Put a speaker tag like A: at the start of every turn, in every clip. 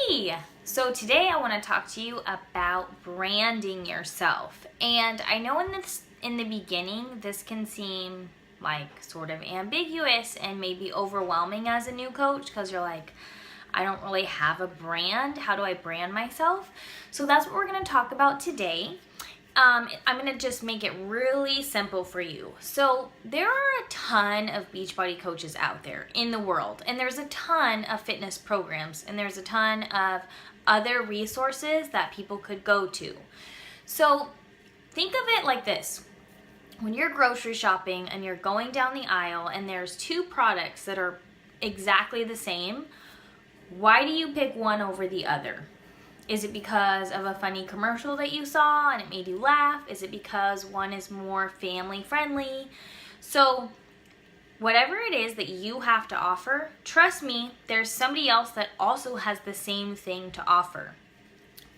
A: Hey! So today I want to talk to you about branding yourself. And I know in the beginning this can seem like sort of ambiguous and maybe overwhelming as a new coach because you're like, I don't really have a brand. How do I brand myself? So that's what we're going to talk about today. I'm going to just make it really simple for you. So there are a ton of Beachbody coaches out there in the world, and there's a ton of fitness programs, and there's a ton of other resources that people could go to. So think of it like this. When you're grocery shopping and you're going down the aisle and there's two products that are exactly the same, why do you pick one over the other? Is it because of a funny commercial that you saw and it made you laugh? Is it because one is more family friendly? So whatever it is that you have to offer, trust me, there's somebody else that also has the same thing to offer.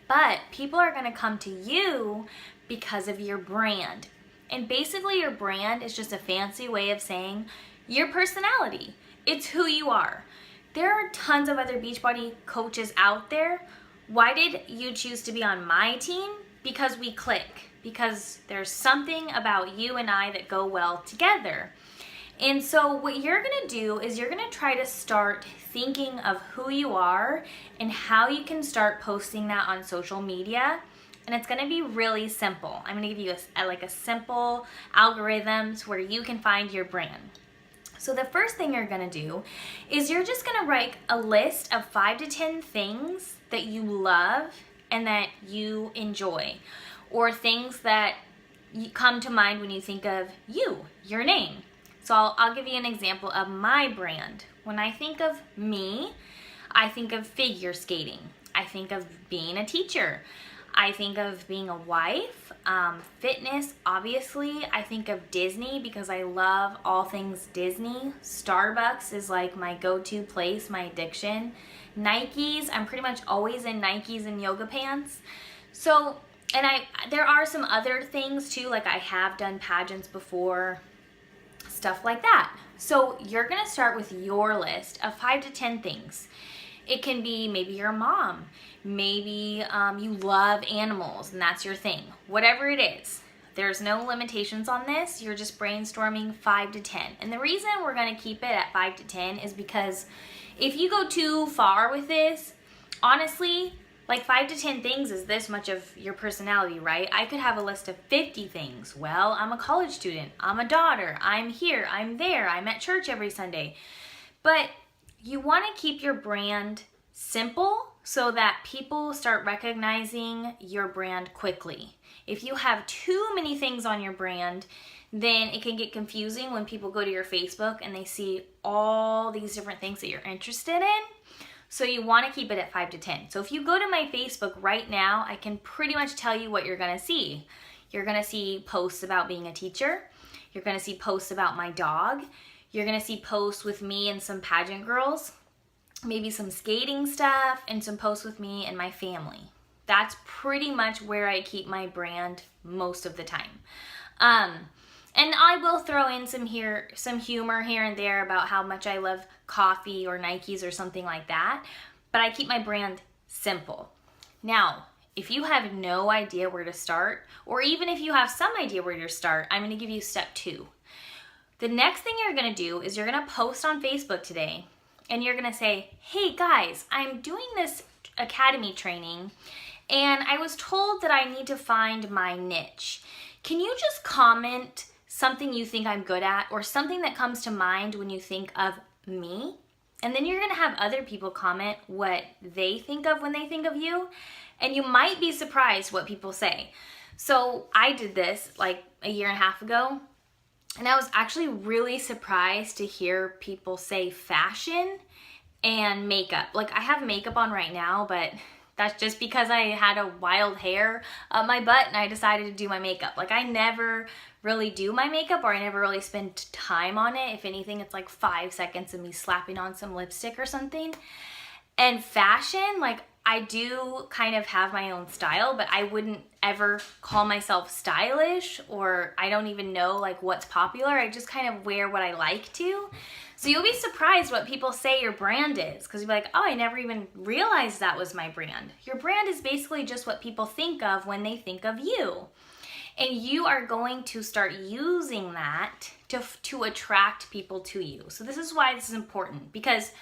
A: But people are going to come to you because of your brand. And basically your brand is just a fancy way of saying your personality. It's who you are. There are tons of other Beachbody coaches out there. Why did you choose to be on my team? Because we click. Because there's something about you and I that go well together. And so what you're going to do is you're going to try to start thinking of who you are and how you can start posting that on social media. And it's going to be really simple. I'm going to give you a simple algorithm to where you can find your brand. So the first thing you're going to do is you're just going to write a list of 5 to 10 things that you love and that you enjoy, or things that come to mind when you think of your name. So I'll give you an example of my brand. When I think of me, I think of figure skating. I think of being a teacher. I think of being a wife, fitness, obviously. I think of Disney because I love all things Disney. Starbucks is like my go-to place, my addiction. Nikes, I'm pretty much always in Nikes and yoga pants. So, and there are some other things too, like I have done pageants before, stuff like that. So you're gonna start with your list of 5 to 10 things. It can be maybe you're a mom, maybe you love animals and that's your thing. Whatever it is, there's no limitations on this. You're just brainstorming 5 to 10. And the reason we're gonna keep it at 5 to 10 is because if you go too far with this, honestly, like 5 to 10 things is this much of your personality, right? I could have a list of 50 things. Well, I'm a college student, I'm a daughter, I'm here, I'm there, I'm at church every Sunday. But you want to keep your brand simple so that people start recognizing your brand quickly. If you have too many things on your brand, then it can get confusing when people go to your Facebook and they see all these different things that you're interested in. So you want to keep it at 5 to 10. So if you go to my Facebook right now, I can pretty much tell you what you're going to see. You're going to see posts about being a teacher. You're going to see posts about my dog. You're going to see posts with me and some pageant girls, maybe some skating stuff, and some posts with me and my family. That's pretty much where I keep my brand most of the time. And I will throw in some humor here and there about how much I love coffee or Nikes or something like that, but I keep my brand simple. Now, if you have no idea where to start, or even if you have some idea where to start, I'm going to give you step 2. The next thing you're going to do is you're going to post on Facebook today, and you're going to say, hey guys, I'm doing this academy training, and I was told that I need to find my niche. Can you just comment something you think I'm good at, or something that comes to mind when you think of me? And then you're going to have other people comment what they think of when they think of you, and you might be surprised what people say. So I did this like a year and a half ago, and I was actually really surprised to hear people say fashion and makeup. Like I have makeup on right now, but that's just because I had a wild hair up my butt and I decided to do my makeup. Like I never really do my makeup, or I never really spend time on it. If anything, it's like 5 seconds of me slapping on some lipstick or something. And fashion, like I do kind of have my own style, but I wouldn't ever call myself stylish, or I don't even know like what's popular. I just kind of wear what I like to. So you'll be surprised what people say your brand is, because you'll be like, oh, I never even realized that was my brand. Your brand is basically just what people think of when they think of you. And you are going to start using that to attract people to you. So this is why this is important, because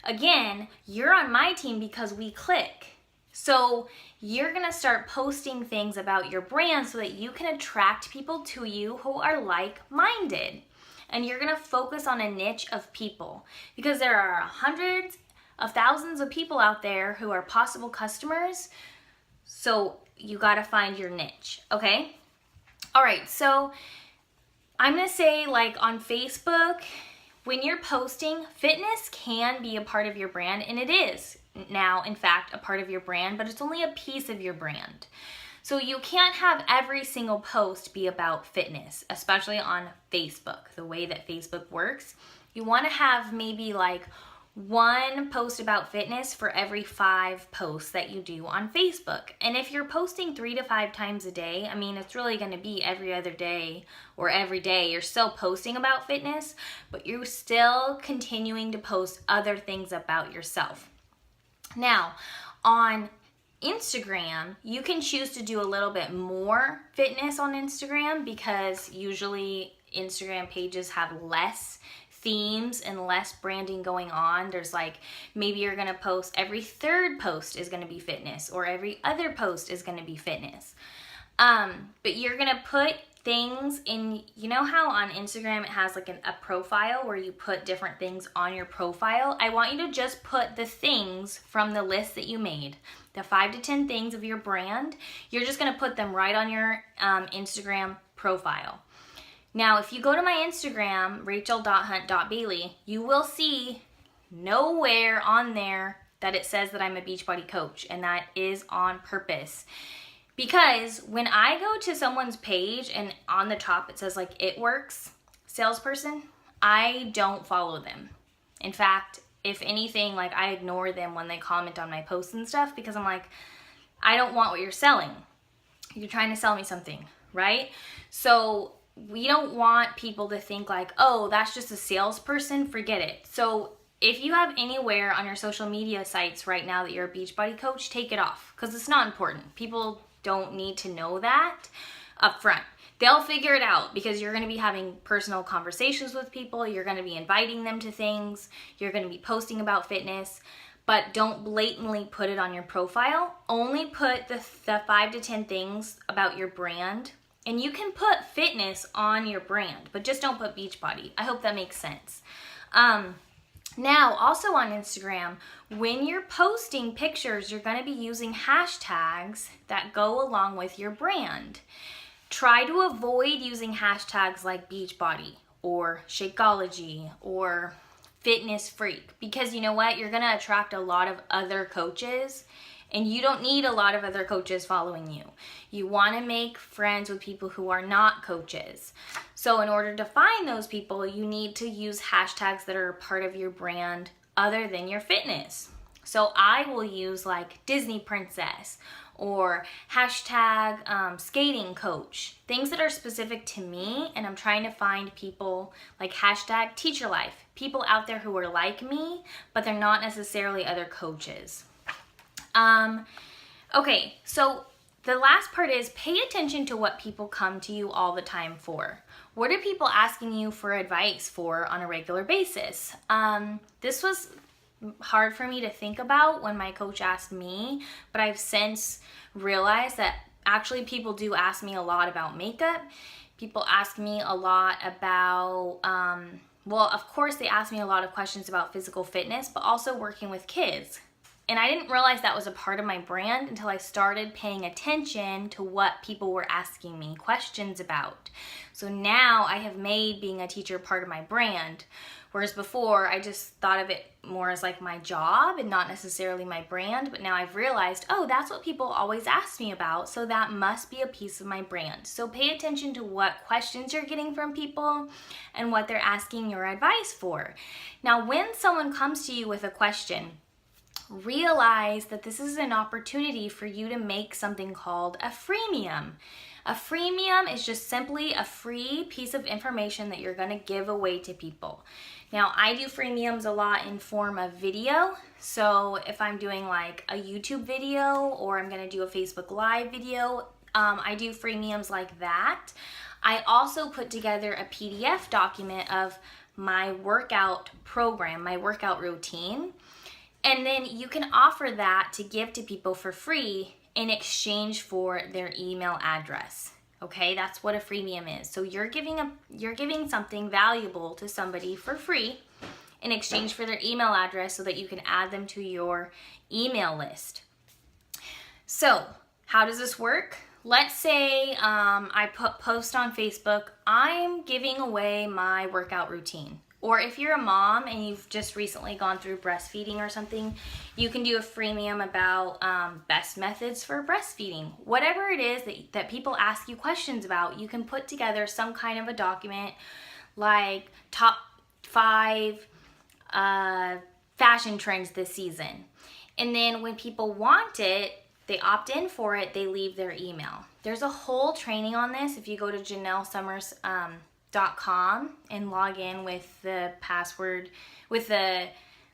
A: again, you're on my team because we click. So you're gonna start posting things about your brand so that you can attract people to you who are like-minded. And you're gonna focus on a niche of people, because there are hundreds of thousands of people out there who are possible customers. So you gotta find your niche, okay? All right, so I'm gonna say, like, on Facebook, when you're posting, fitness can be a part of your brand, and it is now, in fact, a part of your brand, but it's only a piece of your brand. So you can't have every single post be about fitness, especially on Facebook, the way that Facebook works. You want to have maybe like one post about fitness for every 5 posts that you do on Facebook. And if you're posting 3 to 5 times a day, I mean, it's really going to be every other day or every day. You're still posting about fitness, but you're still continuing to post other things about yourself. Now, on Instagram, you can choose to do a little bit more fitness on Instagram, because usually Instagram pages have less themes and less branding going on. There's like, maybe you're gonna post every 3rd post is gonna be fitness, or every other post is gonna be fitness. But you're gonna put things in, you know how on Instagram it has like a profile where you put different things on your profile? I want you to just put the things from the list that you made, the 5 to 10 things of your brand. You're just gonna put them right on your Instagram profile. Now, if you go to my Instagram, rachel.hunt.bailey, you will see nowhere on there that it says that I'm a Beachbody coach, and that is on purpose. Because when I go to someone's page and on the top it says like It Works salesperson, I don't follow them. In fact, if anything, like I ignore them when they comment on my posts and stuff, because I'm like, I don't want what you're selling. You're trying to sell me something, right? So we don't want people to think like, oh, that's just a salesperson, forget it. So if you have anywhere on your social media sites right now that you're a Beachbody coach, take it off, because it's not important. People don't need to know that up front. They'll figure it out, because you're going to be having personal conversations with people. You're going to be inviting them to things. You're going to be posting about fitness, but don't blatantly put it on your profile. Only put the 5 to 10 things about your brand. And you can put fitness on your brand, but just don't put Beachbody. I hope that makes sense. Now, also on Instagram, when you're posting pictures, you're going to be using hashtags that go along with your brand. Try to avoid using hashtags like Beachbody or Shakeology or Fitness Freak, because you know what? You're going to attract a lot of other coaches, and you don't need a lot of other coaches following you. You want to make friends with people who are not coaches. So in order to find those people, you need to use hashtags that are a part of your brand other than your fitness. So I will use like Disney Princess or hashtag skating coach, things that are specific to me, and I'm trying to find people like hashtag teacher life, people out there who are like me, but they're not necessarily other coaches. Okay, so the last part is pay attention to what people come to you all the time for. What are people asking you for advice for on a regular basis? This was hard for me to think about when my coach asked me, but I've since realized that actually people do ask me a lot about makeup. People ask me a lot about, well, of course they ask me a lot of questions about physical fitness, but also working with kids. And I didn't realize that was a part of my brand until I started paying attention to what people were asking me questions about. So now I have made being a teacher part of my brand, whereas before I just thought of it more as like my job and not necessarily my brand. But now I've realized, oh, that's what people always ask me about, so that must be a piece of my brand. So pay attention to what questions you're getting from people and what they're asking your advice for. Now, when someone comes to you with a question, realize that this is an opportunity for you to make something called a freemium. A freemium is just simply a free piece of information that you're going to give away to people. Now, I do freemiums a lot in form of video. So if I'm doing like a YouTube video or I'm going to do a Facebook Live video, I do freemiums like that. I also put together a PDF document of my workout program, my workout routine. And then you can offer that to give to people for free in exchange for their email address. Okay, that's what a freemium is. So you're giving something valuable to somebody for free in exchange for their email address so that you can add them to your email list. So how does this work? Let's say I post on Facebook, I'm giving away my workout routine. Or if you're a mom and you've just recently gone through breastfeeding or something, you can do a freemium about best methods for breastfeeding. Whatever it is that people ask you questions about, you can put together some kind of a document like top 5 fashion trends this season. And then when people want it, they opt in for it, they leave their email. There's a whole training on this. If you go to JanelleSummers.com and log in with the password, with the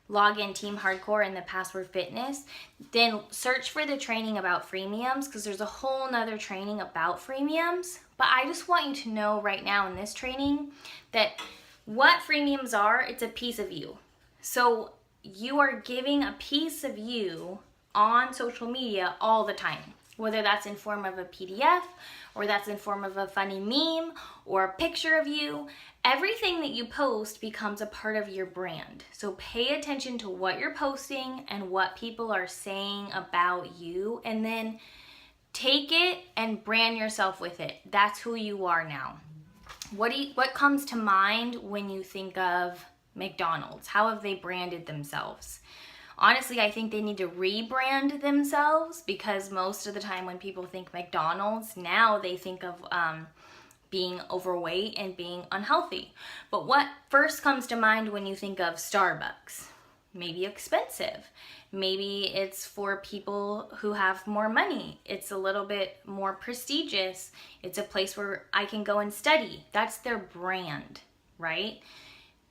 A: login Team Hardcore and the password fitness, then search for the training about freemiums because there's a whole nother training about freemiums. But I just want you to know right now in this training that what freemiums are, it's a piece of you. So you are giving a piece of you on social media all the time, whether that's in form of a PDF or that's in form of a funny meme or a picture of you. Everything that you post becomes a part of your brand. So pay attention to what you're posting and what people are saying about you, and then take it and brand yourself with it. That's who you are now. What comes to mind when you think of McDonald's? How have they branded themselves? Honestly, I think they need to rebrand themselves because most of the time when people think McDonald's, now they think of being overweight and being unhealthy. But what first comes to mind when you think of Starbucks? Maybe expensive. Maybe it's for people who have more money. It's a little bit more prestigious. It's a place where I can go and study. That's their brand, right?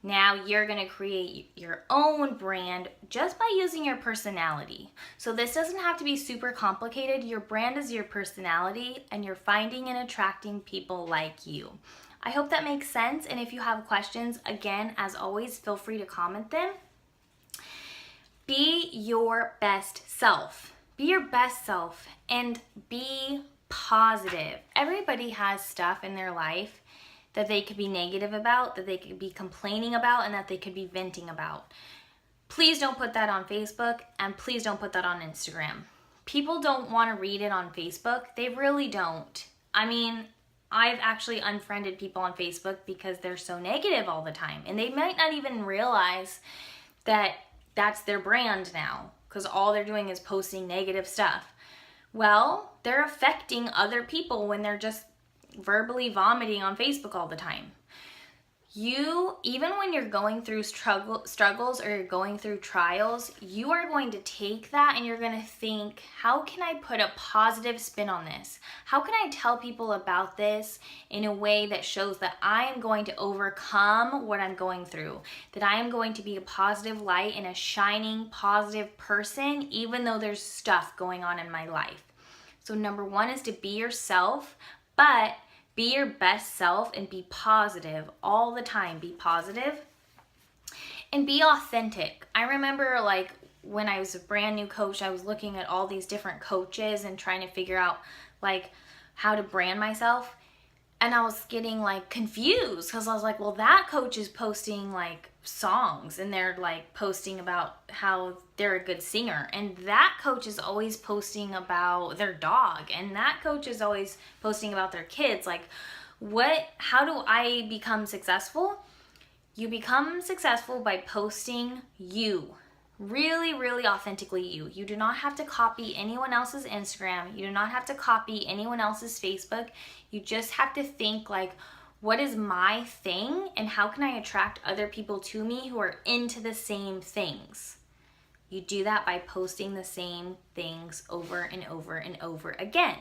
A: Now you're going to create your own brand just by using your personality. So this doesn't have to be super complicated. Your brand is your personality, and you're finding and attracting people like you. I hope that makes sense. And if you have questions, again, as always, feel free to comment them. Be your best self. Be your best self and be positive. Everybody has stuff in their life that they could be negative about, that they could be complaining about, and that they could be venting about. Please don't put that on Facebook, and please don't put that on Instagram. People don't want to read it on Facebook. They really don't. I mean, I've actually unfriended people on Facebook because they're so negative all the time, and they might not even realize that that's their brand now, because all they're doing is posting negative stuff. Well, they're affecting other people when they're just verbally vomiting on Facebook all the time. You, even when you're going through struggles or you're going through trials, you are going to take that and you're going to think, how can I put a positive spin on this? How can I tell people about this in a way that shows that I am going to overcome what I'm going through, that I am going to be a positive light and a shining positive person, even though there's stuff going on in my life. So number one is to be yourself, but be your best self and be positive all the time. Be positive and be authentic. I remember like when I was a brand new coach, I was looking at all these different coaches and trying to figure out like how to brand myself. And I was getting like confused because I was like, well, that coach is posting like songs and they're like posting about how they're a good singer. And that coach is always posting about their dog. And that coach is always posting about their kids. Like how do I become successful? You become successful by posting you. Really, really authentically you. You do not have to copy anyone else's Instagram. You do not have to copy anyone else's Facebook. You just have to think like, what is my thing and how can I attract other people to me who are into the same things? You do that by posting the same things over and over and over again,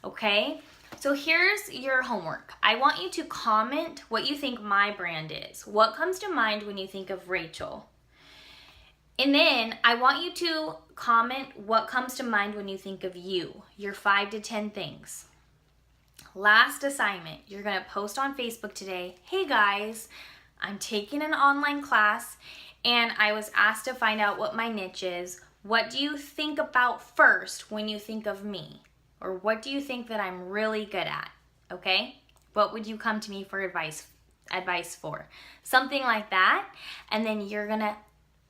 A: okay? So here's your homework. I want you to comment what you think my brand is. What comes to mind when you think of Rachel? And then I want you to comment what comes to mind when you think of you, your 5 to 10 things. Last assignment, you're gonna post on Facebook today, hey guys, I'm taking an online class and I was asked to find out what my niche is. What do you think about first when you think of me? Or what do you think that I'm really good at? Okay? What would you come to me for advice for? Something like that. And then you're gonna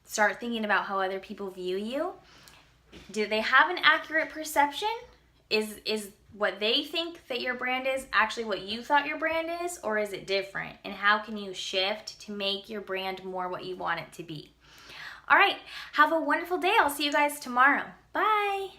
A: start thinking about how other people view you. Do they have an accurate perception? Is what they think that your brand is actually what you thought your brand is, or is it different? And how can you shift to make your brand more what you want it to be? All right, have a wonderful day. I'll see you guys tomorrow. Bye.